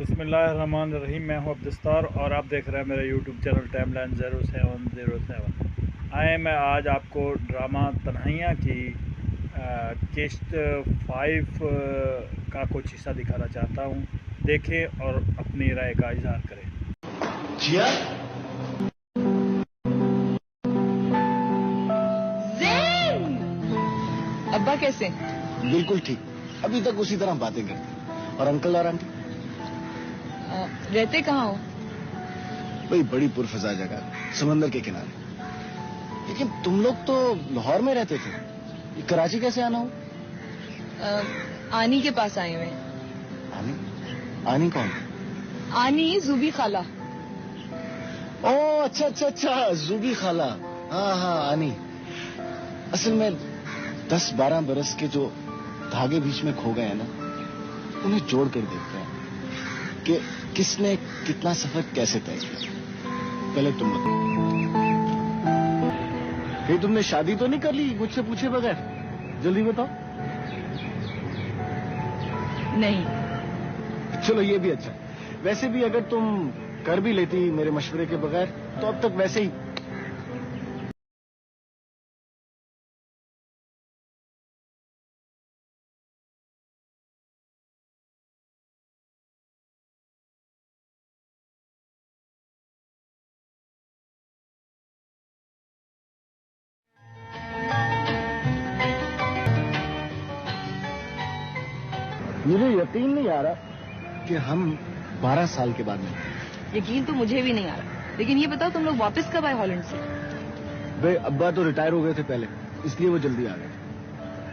बिस्मिल्लाहिर्रहमानिर्रहीम। मैं हूं अब्दुस्तार और आप देख रहे हैं मेरा यूट्यूब चैनल टाइमलाइन 0707। आए मैं आज आपको ड्रामा तन्हाइयाँ की किस्त 5 का कुछ हिस्सा दिखाना चाहता हूं। देखें और अपनी राय का इजहार करें। जिया, अब्बा कैसे? बिल्कुल ठीक। अभी तक उसी तरह बातें करते। और अंकल और आंटी रहते कहाँ हो? भाई बड़ी पुरफजा जगह, समंदर के किनारे। लेकिन तुम लोग तो लाहौर में रहते थे, ये कराची कैसे आना हो? आनी के पास आए हुए। आनी? आनी कौन? आनी जूबी खाला। ओ अच्छा अच्छा अच्छा, जूबी खाला। हाँ हाँ, आनी। असल में 10-12 बरस के जो धागे बीच में खो गए हैं ना, उन्हें जोड़ कर देखते हैं कि किसने कितना सफर कैसे तय किया। पहले तुम बताओ, कहीं तुमने शादी तो नहीं कर ली मुझसे पूछे बगैर? जल्दी बताओ। नहीं। चलो ये भी अच्छा। वैसे भी अगर तुम कर भी लेती मेरे मशवरे के बगैर तो अब तक वैसे ही। मुझे यकीन नहीं आ रहा कि हम 12 साल के बाद मिले। यकीन तो मुझे भी नहीं आ रहा, लेकिन ये बताओ तुम लोग वापस कब आए हॉलैंड से? भाई अब्बा तो रिटायर हो गए थे पहले, इसलिए वो जल्दी आ गए।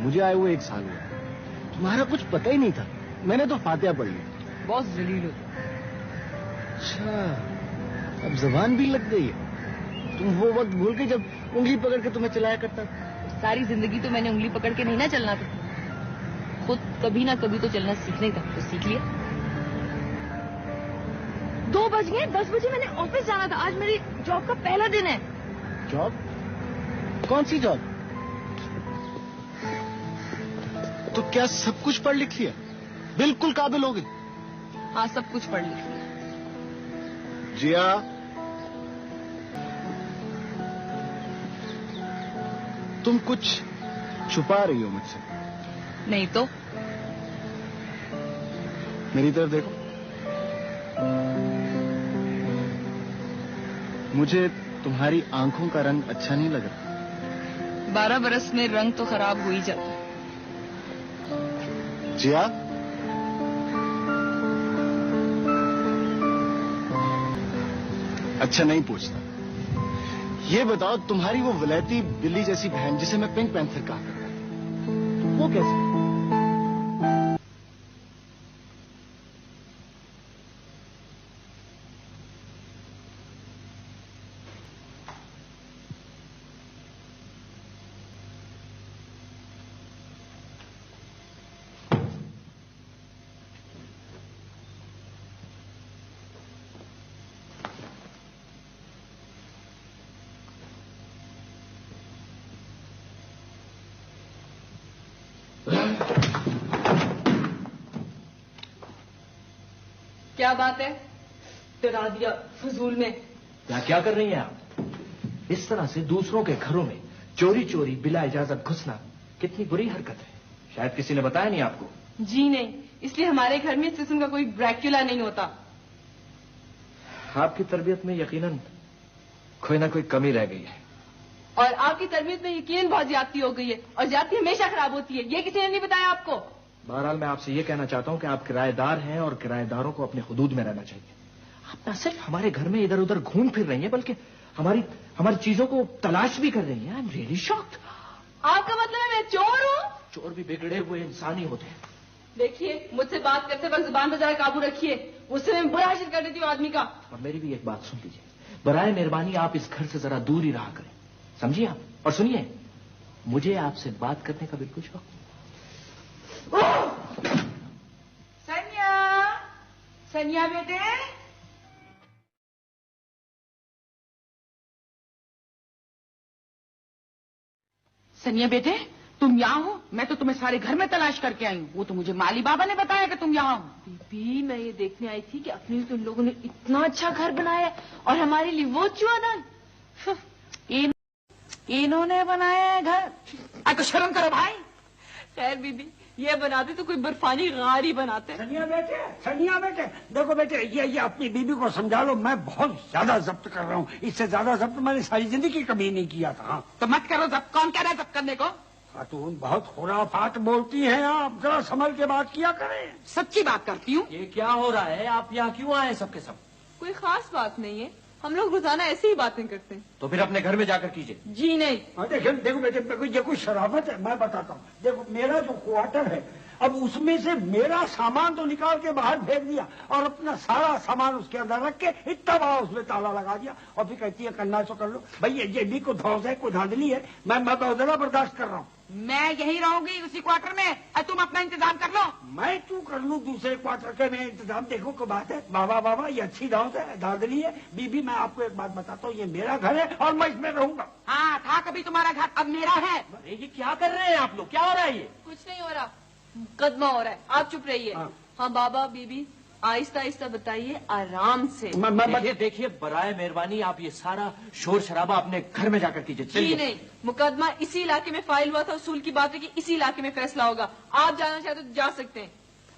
मुझे आए हुए 1 साल हुआ। तुम्हारा कुछ पता ही नहीं था। मैंने तो फातिहा पढ़ ली। बहुत जलील हो। अच्छा, अब जबान भी लग गई है। तुम वो वक्त भूल गई जब उंगली पकड़ के तुम्हें चलाया करता था। सारी जिंदगी तो मैंने उंगली पकड़ के नहीं ना चलना था, खुद कभी ना कभी तो चलना सीखने का, तो सीख लिया। 2 बज गए, 10 बजे मैंने ऑफिस जाना था। आज मेरी जॉब का पहला दिन है। जॉब? कौन सी जॉब? तो क्या सब कुछ पढ़ लिख लिया? बिल्कुल काबिल हो गई? हाँ, सब कुछ पढ़ लिया। जिया, तुम कुछ छुपा रही हो मुझसे। नहीं तो? मेरी तरफ देखो। मुझे तुम्हारी आंखों का रंग अच्छा नहीं लग रहा। 12 बरस में रंग तो खराब हो ही जाता है। जिया, अच्छा नहीं पूछता। ये बताओ, तुम्हारी वो विलायती बिल्ली जैसी बहन जिसे मैं पिंक पैंथर कहा करता था, वो कैसे? क्या बात है? डरा दिया फजूल में। क्या कर रही हैं आप? इस तरह से दूसरों के घरों में चोरी चोरी बिला इजाजत घुसना कितनी बुरी हरकत है। शायद किसी ने बताया नहीं आपको। जी नहीं, इसलिए हमारे घर में इस किस्म का कोई ड्रैक्युला नहीं होता। आपकी तरबियत में यकीनन कोई ना कोई कमी रह गई है। और आपकी तरबियत में यकीनन बहुत ज्यादती हो गई है, और ज्यादती हमेशा खराब होती है। ये किसी ने नहीं बताया आपको? बहरहाल मैं आपसे ये कहना चाहता हूं कि आप किराएदार हैं और किराएदारों को अपने हुदूद में रहना चाहिए। आप न सिर्फ हमारे घर में इधर उधर घूम फिर रही हैं, बल्कि हमारी चीजों को तलाश भी कर रही हैं। I am really shocked. आपका मतलब है मैं चोर हूँ? चोर भी बिगड़े हुए इंसान ही होते हैं। देखिए, मुझसे बात करते वक्त जुबान पर जरा काबू रखिए, उससे मैं बुरा हासिल कर देती हूँ आदमी का। और मेरी भी एक बात सुन लीजिए, बराए मेहरबानी आप इस घर से जरा दूर ही रहा करें, समझिए आप। और सुनिए, मुझे आपसे बात करने का बिल्कुल शौक नहीं। सनिया बेटे, सनिया बेटे, तुम यहाँ हो? मैं तो तुम्हें सारे घर में तलाश करके आई हूँ। वो तो मुझे माली बाबा ने बताया कि तुम यहाँ हो। बीबी, मैं ये देखने आई थी कि अपने लिए तुम लोगों ने इतना अच्छा घर बनाया है और हमारे लिए वो चुआदान। इन्होंने बनाया है घर? तो शर्म करो भाई। खैर बीबी, ये बनाते तो कोई बर्फानी गार ही बनाते। सनिया बेटे, देखो बेटे, ये अपनी बीबी को समझा लो, मैं बहुत ज्यादा जब्त कर रहा हूँ। इससे ज्यादा जब्त मैंने सारी जिंदगी कभी नहीं किया था। तो मत करो जब्त। कौन कह रहा है जब्त करने को? खातून बहुत खुराफात बोलती हैं आप, जरा संभल के बात किया करें। सच्ची बात करती हूँ। ये क्या हो रहा है? आप यहाँ क्यों आए सबके सब? कोई खास बात नहीं है, हम लोग रोजाना ऐसे ही बातें करते हैं। तो फिर अपने घर में जाकर कीजिए। जी नहीं। देखो बेटे, ये कोई शराबत है? मैं बताता हूँ। देखो, मेरा जो क्वार्टर है, अब उसमें से मेरा सामान तो निकाल के बाहर फेंक दिया और अपना सारा सामान उसके अंदर रख के इतना बड़ा उसमें ताला लगा दिया, और फिर कहती है करना है तो कर लो। भाई ये भी कोई धौस है, कोई धांधली है? मैं बहुत ज्यादा बर्दाश्त कर रहा हूँ। मैं यही रहूंगी उसी क्वार्टर में, और तुम अपना इंतजाम कर लो। मैं क्यों कर लूँ दूसरे क्वार्टर के में इंतजाम? देखो कोई बात है? बाबा, ये अच्छी धौस है, धांधली है। बीबी, मैं आपको एक बात बताता हूँ, ये मेरा घर है और मैं इसमें रहूंगा। हाँ, था कभी तुम्हारा घर, अब मेरा है। अरे ये क्या कर रहे हैं आप लोग? क्या हो रहा है ये? कुछ नहीं हो रहा, मुकदमा हो रहा है। आप चुप रहिए। हाँ बाबा बीबी, आहिस्ता आहिस्ता बताइए, आराम से। देखिए, बराए मेहरबानी आप ये सारा शोर शराबा अपने घर में जाकर कीजिए। जी नहीं, मुकदमा इसी इलाके में फाइल हुआ था, उसूल की बात है कि इसी इलाके में फैसला होगा। आप जाना चाहते तो जा सकते हैं।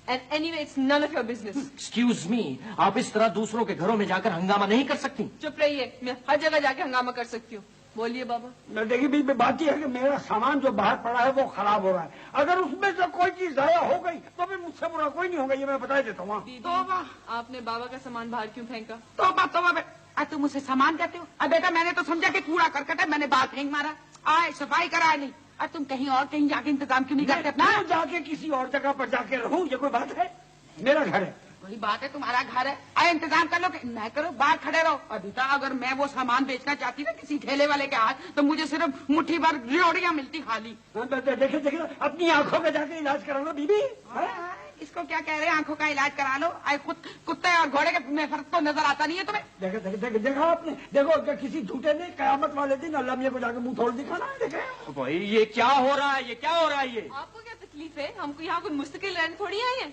And anyway, it's none of your business. Excuse me, आप इस तरह दूसरों के घरों में जाकर हंगामा नहीं कर सकती। चुप रहिए, मैं हर जगह जाके हंगामा कर सकती हूँ। बोलिए बाबा। देखिए बीबी, बात यह है कि मेरा सामान जो बाहर पड़ा है वो खराब हो रहा है। अगर उसमें से कोई चीज जाया हो गई तो फिर मुझसे बुरा कोई नहीं होगा, ये मैं बता देता हूँ। आपने बाबा का सामान बाहर क्यों फेंका? तो तुम मुझसे सामान कहते हो? अब बेटा, मैंने तो समझा कि कूड़ा करकट है, मैंने बाहर फेंक मारा। आए सफाई कराया नहीं, और तुम कहीं जाके इंतजाम क्यों नहीं करते अपना? जाके किसी और जगह पर जाके रहूं, ये कोई बात है? मेरा घर है। वही बात है, तुम्हारा घर है। आए इंतजाम कर लो कि नहीं करो, बाहर खड़े रहो। अभिता, अगर मैं वो सामान बेचना चाहती ना किसी ठेले वाले के हाथ, तो मुझे सिर्फ मुट्ठी भर रियोड़ियां मिलती खाली। देखिए, अपनी आंखों में जाके इलाज करा लो बीबी। इसको क्या कह रहे हैं, आंखों का इलाज करा लो? खुद कुत्ते और घोड़े के में फर्क तो नजर आता नहीं है तुम्हें? देखा आपने? देखो, किसी झूठे ने कयामत वाले दिन अल्लाह मियां को जाके मुंह थोड़ दिखाना है। देखे भाई, ये क्या हो रहा है? ये क्या हो रहा है? ये आपको क्या तकलीफ है? हमको यहाँ कोई मुस्तकिल रहने थोड़ी आई है।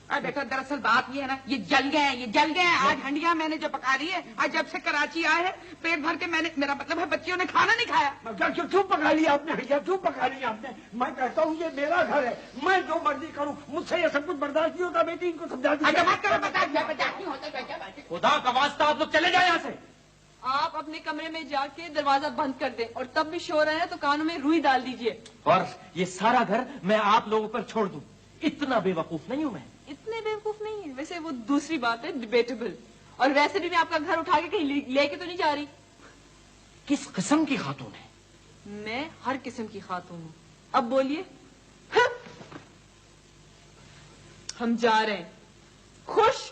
देखो, दरअसल बात ये है ना, ये जल गए हैं। आज हंडिया मैंने जो पका रही है, आज जब से कराची आए हैं पेट भर के मैंने, मेरा मतलब है बच्चियों ने खाना नहीं खाया। क्यों पका लिया आपने? क्यों पका लिया आपने? मैं कहता हूँ ये मेरा घर है, मैं जो मर्जी करूँ, मुझसे ये सब कुछ बर्दाश्त नहीं होता। बेटी, इनको समझा दीजिए। खुदा का वास्ता, आप लोग चले जाए यहाँ से। आप अपने कमरे में जाके दरवाजा बंद कर दें, और तब भी शोर है तो कानों में रुई डाल दीजिए। और ये सारा घर मैं आप लोगों पर छोड़ दूं, इतना बेवकूफ नहीं हूं मैं। इतने बेवकूफ नहीं है। वैसे वो दूसरी बात है, डिबेटेबल। और वैसे भी मैं आपका घर उठा के कहीं लेके तो नहीं जा रही। किस किस्म की खातून है? मैं हर किस्म की खातून हूँ। अब बोलिए। हम जा रहे हैं। खुश?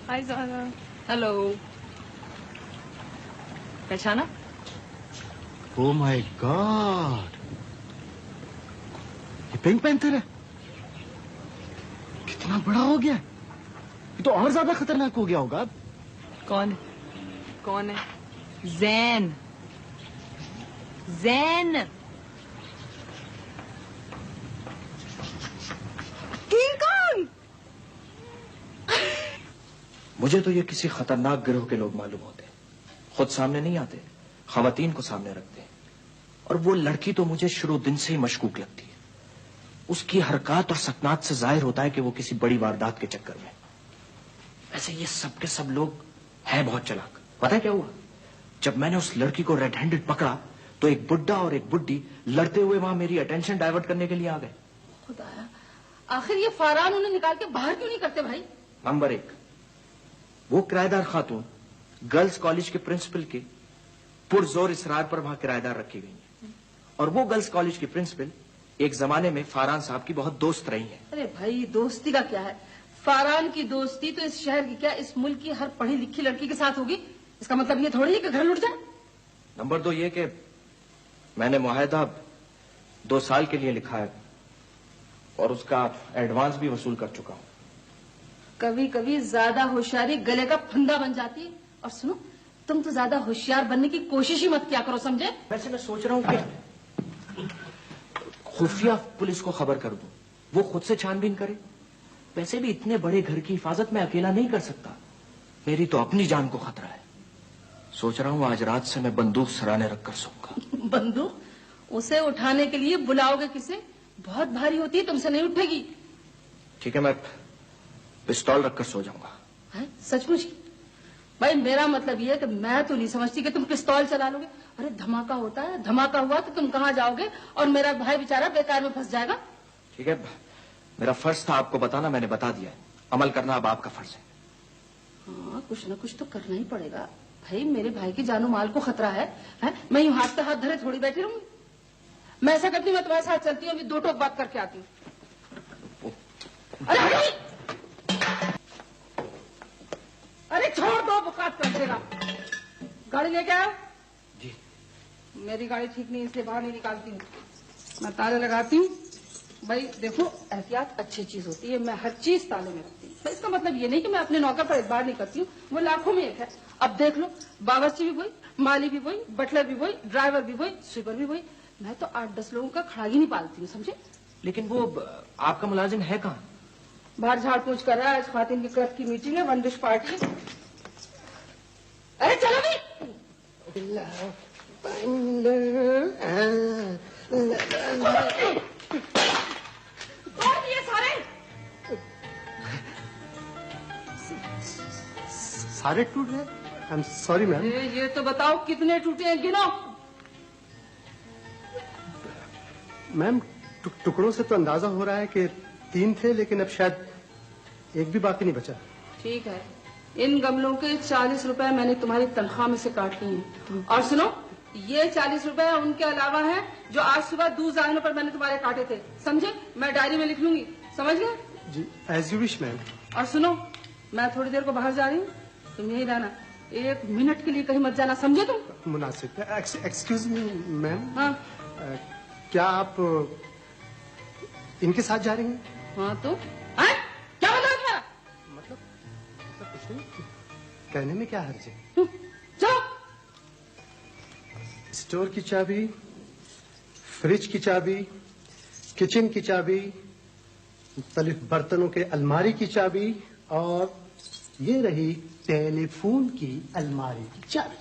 हाय ज़ारा। हेलो। पहचाना? ओह माय गॉड, ये पिंक पैंथर है। कितना बड़ा हो गया, ये तो और ज्यादा खतरनाक हो गया होगा। कौन है? ज़ैन। King Kong. मुझे तो ये किसी खतरनाक गिरोह के लोग मालूम होते हैं। खुद सामने नहीं आते, खवातीन को सामने रखते हैं। और वो लड़की तो मुझे शुरू दिन से ही मशकूक लगती है। उसकी हरकत और सकनात से जाहिर होता है कि वो किसी बड़ी वारदात के चक्कर में। वैसे ये सब के सब लोग हैं बहुत चालाक। पता है क्या हुआ? जब मैंने उस लड़की को रेड हैंडेड पकड़ा तो एक बुड्ढा और एक बुड्ढी लड़ते हुए वहां मेरी अटेंशन डाइवर्ट करने के लिए आ गए। खुदाया, आखिर ये फारान उन्हें निकाल के बाहर क्यों नहीं करते भाई? नंबर 1, वो किराएदार खातून गर्ल्स कॉलेज के प्रिंसिपल के पुरजोर इसरार पर वहां किराएदार रखी गई है। और वो गर्ल्स कॉलेज की प्रिंसिपल एक जमाने में फारान साहब की बहुत दोस्त रही है। अरे भाई, दोस्ती का क्या है? फारान की दोस्ती तो इस शहर की क्या, इस मुल्क की हर पढ़ी लिखी लड़की के साथ होगी। इसका मतलब ये थोड़ी है कि घर लुट जाए। नंबर 2 ये कि मैंने मुआहदा 2 साल के लिए लिखा है और उसका एडवांस भी वसूल कर चुका हूं। कभी कभी ज्यादा होशियारी गले का फंदा बन जाती है। और सुनो, तुम तो ज्यादा होशियार बनने की कोशिश ही मत किया करो, समझे? वैसे मैं सोच रहा हूँ कि खुफिया पुलिस को खबर कर दूं, वो खुद से छानबीन करे। वैसे भी इतने बड़े घर की हिफाजत मैं अकेला नहीं कर सकता, मेरी तो अपनी जान को खतरा है। सोच रहा हूँ आज रात से मैं बंदूक सराने रखकर सोऊंगा। बंदूक? उसे उठाने के लिए बुलाओगे किसे? बहुत भारी होती है, तुमसे नहीं उठेगी। ठीक है, मैं पिस्तौल रखकर सो जाऊंगा। है? सचमुच? भाई मेरा मतलब ये है कि मैं तो नहीं समझती कि तुम पिस्तौल चला लोगे। अरे धमाका होता है, धमाका हुआ तो तुम कहाँ जाओगे और मेरा भाई बेचारा बेकार में फंस जाएगा। ठीक है, मेरा फर्ज था आपको बताना, मैंने बता दिया है। अमल करना अब आपका फर्ज है। हाँ, कुछ ना कुछ तो करना ही पड़ेगा भाई। मेरे भाई की जानो माल को खतरा है? मैं यूं हाथ पे हाथ धरे थोड़ी बैठी रहूंगी। मैं ऐसा करती हूँ, मैं तुम्हारे साथ चलती हूँ, अभी 2 टोक बात करके आती हूँ। अरे छोड़ दो, बुकात कर देगा। गाड़ी लेके आओ। जी। मेरी गाड़ी ठीक नहीं, इसलिए बाहर नहीं निकालती हूँ, मैं ताले लगाती हूँ। भाई देखो, एहतियात अच्छी चीज होती है, मैं हर चीज ताले में रखती हूँ। तो इसका मतलब ये नहीं कि मैं अपने नौकर पर एतबार नहीं करती हूँ, वो लाखों में एक है। अब देख लो, बावर्ची भी वही, माली भी वही, बटलर भी वही, ड्राइवर भी वही, स्वीपर भी वही। मैं तो 8-10 लोगों का खड़ा ही नहीं पालती हूँ, समझे? लेकिन वो आपका मुलाजिम है कहाँ? बाहर झाड़ पूछ कर रहा है, आज खातिन की क्लब की मीटिंग है, 1 डिश पार्टी। अरे चलो भी। कौन ये सारे? सारे टूट गए? I am sorry ma'am. ये तो बताओ कितने टूटे हैं, गिनो। मैम टुकड़ों से तो अंदाजा हो रहा है कि 3 थे, लेकिन अब शायद एक भी बाकी नहीं बचा। ठीक है, इन गमलों के 40 रुपए मैंने तुम्हारी तनख्वाह में से काट लिए हैं। और सुनो, ये 40 रुपए उनके अलावा है जो आज सुबह दूध जानने पर मैंने तुम्हारे काटे थे, समझे? मैं डायरी में लिख लूंगी, समझ गए? जी, एज यू विश मैम। और सुनो, मैं थोड़ी देर को बाहर जा रही हूँ, तुम यही रहना, 1 मिनट के लिए कहीं मत जाना, समझे तुम? मुनासिब। Excuse me ma'am. हाँ। क्या आप इनके साथ जा रही हैं? हाँ तो क्या मतलब तुम्हारा? मतलब कुछ नहीं, कहने में क्या हर्ज है। जाओ। स्टोर की चाबी, फ्रिज की चाबी, किचन की चाबी, मुख्तलिफ बर्तनों के अलमारी की चाबी, और ये रही टेलीफोन की अलमारी की चाबी।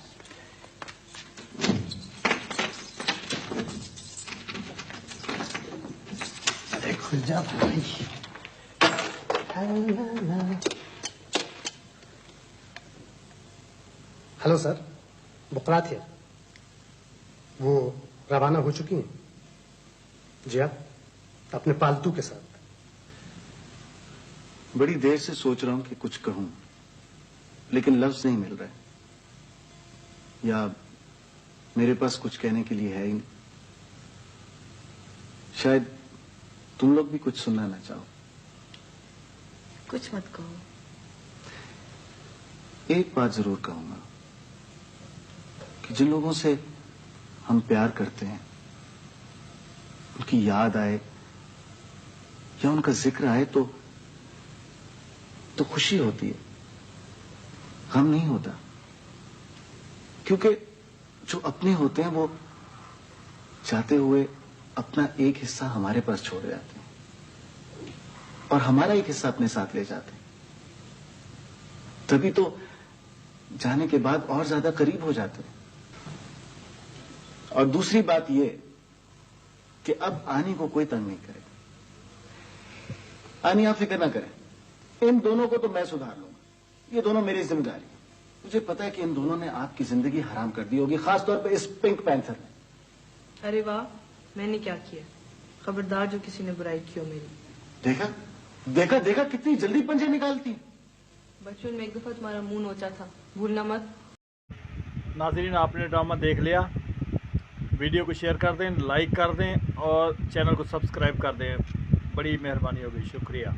अरे खुल जा भाई। हेलो सर, बुकरात है। वो रवाना हो चुकी हैं? जी हाँ, अपने पालतू के साथ। बड़ी देर से सोच रहा हूं कि कुछ कहूं, लेकिन लफ्ज नहीं मिल रहे, या मेरे पास कुछ कहने के लिए है ही नहीं। शायद तुम लोग भी कुछ सुनना ना चाहो। कुछ मत कहो। एक बात जरूर कहूंगा कि जिन लोगों से हम प्यार करते हैं, उनकी याद आए या उनका जिक्र आए तो खुशी होती है, गम नहीं होता। क्योंकि जो अपने होते हैं वो चाहते हुए अपना एक हिस्सा हमारे पास छोड़ जाते हैं और हमारा एक हिस्सा अपने साथ ले जाते हैं। तभी तो जाने के बाद और ज्यादा करीब हो जाते हैं। और दूसरी बात ये कि अब आनी को कोई तंग नहीं करेगा। आनी आप फिक्र ना करें, इन दोनों को तो मैं सुधार लूंगा। ये दोनों मेरी जिम्मेदारी है। मुझे पता है कि इन दोनों ने आपकी जिंदगी हराम कर दी होगी, खासतौर पे इस पिंक पैंथर ने। अरे वाह, मैंने क्या किया? खबरदार जो किसी ने बुराई की हो मेरी। देखा देखा देखा कितनी जल्दी पंजे निकालती। बचपन में एक दफा तुम्हारा मुंह नोचा था, भूलना मत। नाज़रीन, आपने ड्रामा देख लिया। वीडियो को शेयर कर दें, लाइक कर दें और चैनल को सब्सक्राइब कर दें। बड़ी मेहरबानी होगी, शुक्रिया।